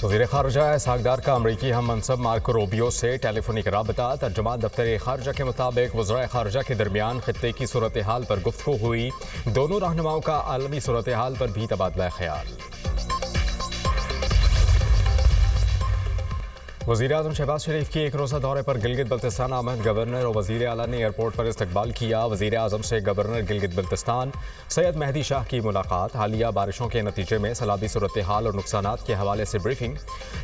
वज़ीर ख़ारजा सागदार का अमरीकी हम मनसब मार्को रूबियो से टेलीफोनिक राबता। तर्जुमान दफ्तर ख़ारजा के मुताबिक वज़राए ख़ारजा के दरमियान ख़ित्ते की सूरत हाल पर गुफ्तगू हुई। दोनों रहनुमाओं का आलमी सूरत हाल पर भी तबादला ख्याल। वज़ीर आज़म शहबाज शरीफ की एक रोज़ा दौरे पर गिलगित बल्तिस्तान आमद गवर्नर और वज़ीर आला ने एयरपोर्ट पर इस्तकबाल किया। वज़ीर आज़म से गवर्नर गिलगित बल्तिस्तान सैयद मेहदी शाह की मुलाकात। हालिया बारिशों के नतीजे में सैलाबी सूरत हाल और नुकसानात के हवाले से ब्रीफिंग।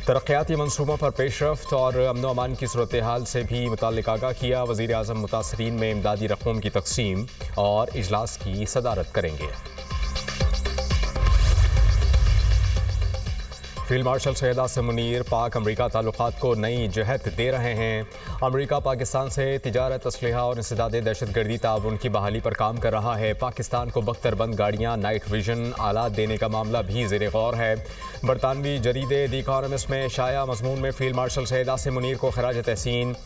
तरक्याती मनसूबों पर पेशरफ्त और अमन अमान की सूरत हाल से भी मुताल्लिक आगाह किया। वज़ीर आज़म मुतासरीन में इमदादी रकूम की तकसीम और इजलास की सदारत करेंगे। फील्ड मार्शल सैयद आसिम मुनीर पाक अमरीका ताल्लुकात को नई जहत दे रहे हैं। अमरीका पाकिस्तान से तिजारत, असलहा और इंसदाद दहशतगर्दी ताउन की बहाली पर काम कर रहा है। पाकिस्तान को बख्तरबंद गाड़ियाँ, नाइट विजन आलात देने का मामला भी ज़ेर गौर है। बरतानवी जरीदे द इकॉनमिस्ट में शाया मजमून में फील्ड मार्शल सैयद आसिम मुनीर को खराज तहसीन।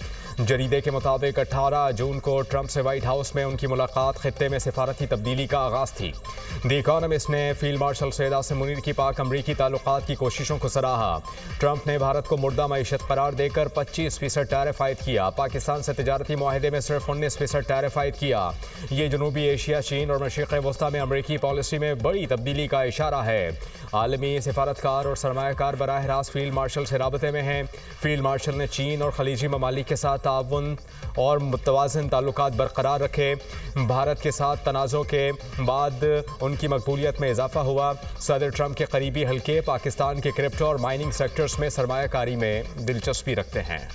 जरीदे के मुताबिक 18 जून को ट्रंप से व्हाइट हाउस में उनकी मुलाकात खित्ते में सिफारती तब्दीली का आगाज़ थी। द इकॉनमिस्ट ने फील्ड मार्शल सैयद आसिम मुनीर की पाक अमरीकी ताल्लुकात की कोशिशों को सराहा। ट्रंप ने भारत को मुर्दा मईशत करार देकर 25% टैरिफ आयद किया। पाकिस्तान से तिजारती मुआहदे में सिर्फ 19% टैरिफ आयद किया। ये जनूबी एशिया, चीन और मशरिक़ वस्ता में अमरीकी पॉलिसी में बड़ी तब्दीली का इशारा है। आलमी सिफारतकार और सरमायाकार बराह रास्त फील्ड मार्शल से राबते में हैं। फील्ड मार्शल ने चीन और खलीजी ममालिक के साथ ताउन और मुतवाज़िन ताल्लुकात बरकरार रखे। भारत के साथ तनाज़ों के बाद उनकी मकबूलियत में इजाफा हुआ। सदर ट्रंप के करीबी हल्के पाकिस्तान के क्रिप्टो और माइनिंग सेक्टर्स में सरमायाकारी में दिलचस्पी रखते हैं।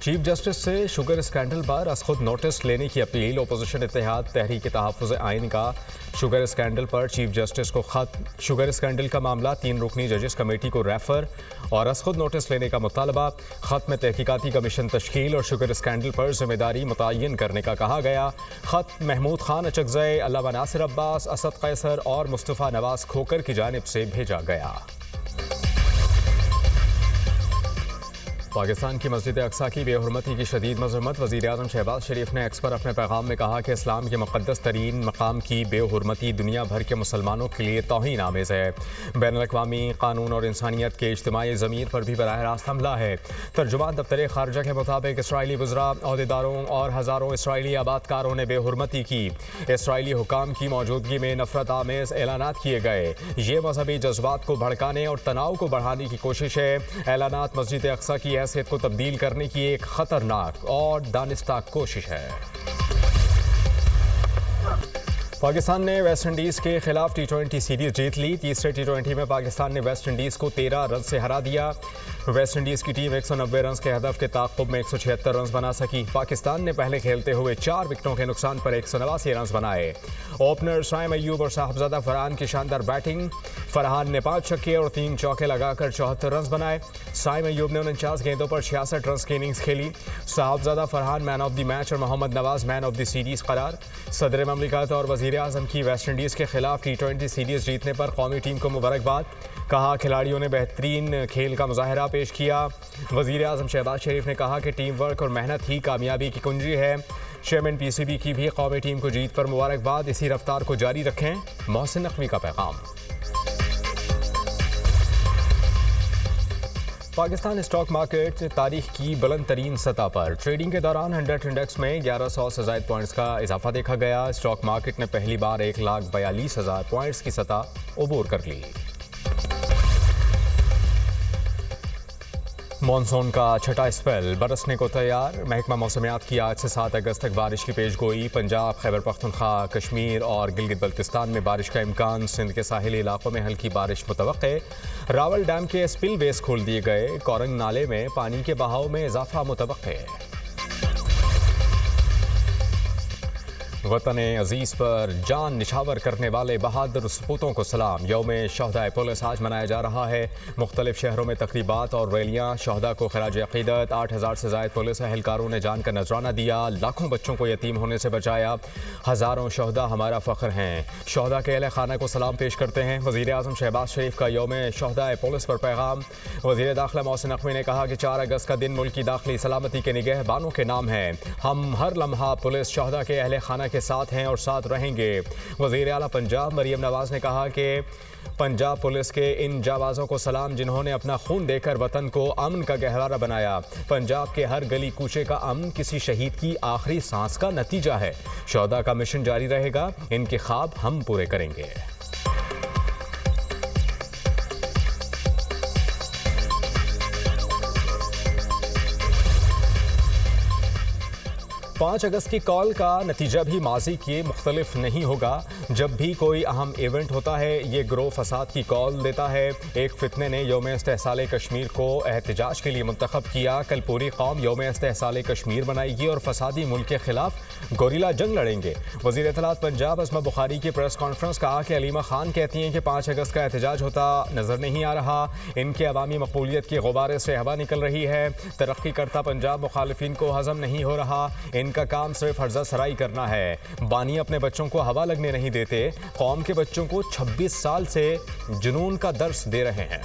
चीफ जस्टिस से शुगर स्कैंडल पर अज खुद नोटिस लेने की अपील। ओपोजिशन इत्तेहाद तहरीक तहफ़्फ़ुज़ आइन का शुगर स्कैंडल पर चीफ जस्टिस को खत। शुगर स्कैंडल का मामला 3 रुकनी जजेस कमेटी को रेफर और अज खुद नोटिस लेने का मुतालबा। खत में तहकीकाती कमीशन तश्कील और शुगर स्कैंडल पर जिम्मेदारी मुतय्यन करने का कहा गया। खत महमूद खान अचकज़ई, अल्लामा नासिर अब्बास, असद कैसर और मुस्तफ़ा नवाज खोकर की जानिब से भेजा गया। पाकिस्तान की मस्जिद अक्सा की बेहुरमती की शदीद मज़म्मत। वज़ीर आज़म शहबाज शरीफ ने एक्स पर अपने पैगाम में कहा कि इस्लाम के मुक़द्दस तरीन मकाम की बेहुरमती दुनिया भर के मुसलमानों के लिए तौहीन आमेज़ है। बैनुल-अक़वामी कानून और इंसानियत के इज्तिमाई ज़मीर पर भी बराह रास्त हमला है। तर्जुमान दफ्तर ख़ारजा के मुताबिक इसराइली वज़रा, अहदेदारों और हज़ारों इसराइली आबादकारों ने बेहुरमती की। इसराइली हुकाम की मौजूदगी में नफ़रत आमेज़ ऐलानात किए गए। ये मजहबी जज्बात को भड़काने और तनाव को बढ़ाने की कोशिश है। ऐलानात मस्जिद अक्सा की हैसियत को तब्दील करने की एक खतरनाक और दानिस्ता कोशिश है। पाकिस्तान ने वेस्ट इंडीज़ के खिलाफ T20 सीरीज़ जीत ली। तीसरे T20 में पाकिस्तान ने वेस्ट इंडीज़ को 13 रन से हरा दिया। वेस्ट इंडीज़ की टीम 190 रन के हदफ के ताक़ुब में 176 रन बना सकी। पाकिस्तान ने पहले खेलते हुए 4 विकेटों के नुकसान पर 189 रन बनाए। ओपनर साइम अय्यूब और साहबजादा फरहान की शानदार बैटिंग। फरहान ने 5 छक्के और 3 चौके लगाकर 74 रन बनाए। साइम अय्यूब ने 49 गेंदों पर 66 रन की इनिंग्स खेली। Sahibzada Farhan man of the match और Mohammad Nawaz man of the series करार। सदर ममलिकत और वज़ीर आज़म की वेस्ट इंडीज़ के खिलाफ T20 सीरीज़ जीतने पर कौमी टीम को मुबारकबाद। कहा खिलाड़ियों ने बेहतरीन खेल का मुजाहरा पेश किया। वज़ीर आज़म शहबाज शरीफ ने कहा कि टीम वर्क और मेहनत ही कामयाबी की कुंजी है। चेयरमैन PCB की भी कौमी टीम को जीत पर मुबारकबाद। इसी रफ्तार को जारी रखें। मोहसिन नकवी का पैगाम। पाकिस्तान स्टॉक मार्केट तारीख की बुलंद तरीन सतह पर। ट्रेडिंग के दौरान 100 इंडेक्स में 1100 से ज़ायद पॉइंट्स का इजाफा देखा गया। स्टॉक मार्केट ने पहली बार 1,42,000 पॉइंट्स की सतह अबूर कर ली। मॉनसून का छठा स्पेल बरसने को तैयार। महकमा मौसमियात की आज से 7 अगस्त तक बारिश की पेशगोई। पंजाब, खैबर पख्तूनख्वा, कश्मीर और गिलगित बल्तिस्तान में बारिश का इम्कान। सिंध के साहिली इलाकों में हल्की बारिश मुतवक्के। रावल डैम के स्पिल वेज खोल दिए गए। कोरंग नाले में पानी के बहाव में इजाफा मुतवक्के। वतन अजीज़ पर जान निछावर करने वाले बहादुर सपूतों को सलाम। यौम शहदा पुलिस आज मनाया जा रहा है। मुख्तलिफ शहरों में तकरीबात और रैलियाँ। शहदा को खराज अक़ीदत। 8,000 से ज़ायद पुलिस एहलकारों ने जान का नजराना दिया। लाखों बच्चों को यतीम होने से बचाया। हज़ारों शहदा हमारा फ़ख्र हैं। शहदा के अहले खाना को सलाम पेश करते हैं। वज़ीर आज़म शहबाज शरीफ का यौम शहदा पुलिस पर पैगाम। वज़ीर दाखिला मोहसिन नकवी ने कहा कि 4 अगस्त का दिन मुल्क की दाखिली सलामती के निगहबानों के नाम है। हम हर लम्हा पुलिस शहदा के अहले खाना के साथ हैं और साथ रहेंगे। वज़ीर आला पंजाब मरियम नवाज ने कहा कि पंजाब पुलिस के इन जाबाजों को सलाम जिन्होंने अपना खून देकर वतन को अमन का गहवारा बनाया। पंजाब के हर गली कूचे का अमन किसी शहीद की आखिरी सांस का नतीजा है। शौहदा का मिशन जारी रहेगा, इनके ख्वाब हम पूरे करेंगे। 5 अगस्त की कॉल का नतीजा भी माजी के मुख्तलिफ नहीं होगा। जब भी कोई अहम इवेंट होता है ये ग्रोह फसाद की कॉल देता है। एक फितने ने यौम इस्तेहसाल कश्मीर को एहतजाज के लिए मुंतखब किया। कल पूरी कौम यौम इस्तेहसाल कश्मीर मनाएगी और फसादी मुल्क के खिलाफ गोरिल्ला जंग लड़ेंगे। वज़ीर इत्तलात पंजाब अस्मा बुखारी की प्रेस कॉन्फ्रेंस कहा कि अलीमा खान कहती हैं कि 5 अगस्त का एहतजाज होता नजर नहीं आ रहा। इनके अवामी मकबूलियत के गुब्बारे से हवा निकल रही है। तरक्की करता पंजाब मुखालिफिन को हजम नहीं हो रहा। इनका काम सिर्फ हर्जा सराई करना है। बानी अपने बच्चों को हवा लगने नहीं देते। कौम के बच्चों को 26 साल से जुनून का दर्स दे रहे हैं।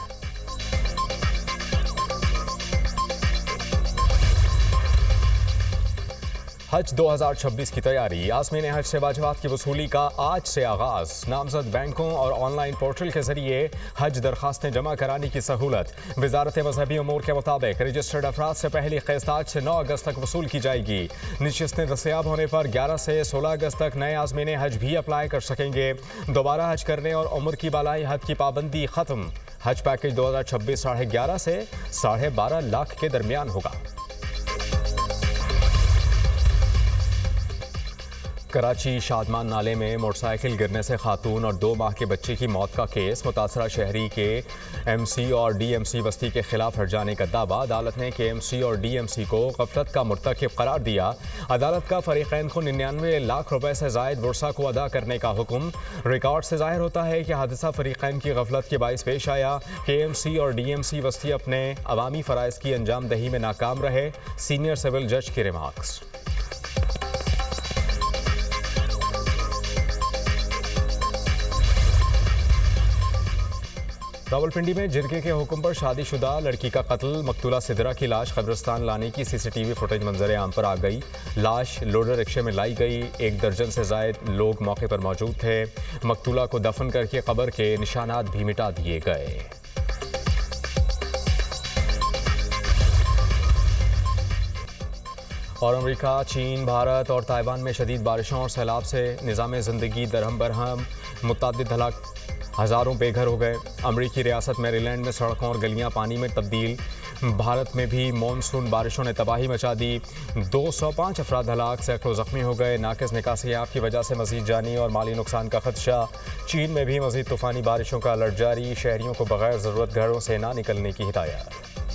हज 2026 की तैयारी। आज़मीन हज से वाजिबात की वसूली का आज से आगाज। नामजद बैंकों और ऑनलाइन पोर्टल के जरिए हज दरखास्तें जमा कराने की सहूलत। वजारत मजहबी उमूर के मुताबिक रजिस्टर्ड अफराद से पहली क़िस्त आज से 9 अगस्त तक वसूल की जाएगी। नशिस्तें दस्तयाब होने पर 11 से 16 अगस्त तक नए आज़मीन हज भी अप्लाई कर सकेंगे। दोबारा हज करने और उम्र की बालाई हद की पाबंदी खत्म। हज पैकेज 2026 11.5 से 12.5 लाख के दरमियान होगा। कराची शादमान नाले में मोटरसाइकिल गिरने से खातून और 2 माह के बच्चे की मौत का केस। मुतासरा शहरी के एमसी और डीएमसी वस्ती के खिलाफ हट जाने का दावा। अदालत ने केएमसी और डीएमसी को गफलत का मुर्तकिब करार दिया। अदालत का फरीकैन को 99 लाख रुपए से जायद वर्सा को अदा करने का हुक्म। रिकॉर्ड से जाहिर होता है कि हादसा फरीकैन की गफलत के बाइस पेश आया। केएमसी और डीएमसी वस्ती अपने अवामी फ़राइज़ की अंजाम दही में नाकाम रहे। सीनियर सिविल जज के रिमार्क्स। रावलपिंडी में जिरगे के हुक्म पर शादीशुदा लड़की का कत्ल। मकतूला सिदरा की लाश कब्रिस्तान लाने की सीसीटीवी फुटेज मंजर आम पर आ गई। लाश लोडर रिक्शे में लाई गई। 1 दर्जन से जायद लोग मौके पर मौजूद थे। मकतूला को दफन करके कब्र के निशानात भी मिटा दिए गए। और अमेरिका, चीन, भारत और ताइवान में शदीद बारिशों और सैलाब से निज़ाम ज़िंदगी दरहम बरहम। मुतअद्दिद हलाक, हज़ारों बेघर हो गए। अमरीकी रियासत मैरीलैंड में सड़कों और गलियां पानी में तब्दील। भारत में भी मानसून बारिशों ने तबाही मचा दी। 205 अफराद हलाक, सैकड़ों ज़ख्मी हो गए। नाकिस निकासियाब की वजह से मज़ीद जानी और माली नुकसान का खदशा। चीन में भी मज़ीद तूफ़ानी बारिशों का अलर्ट जारी। शहरियों को बगैर ज़रूरत घरों से ना निकलने की हिदायत।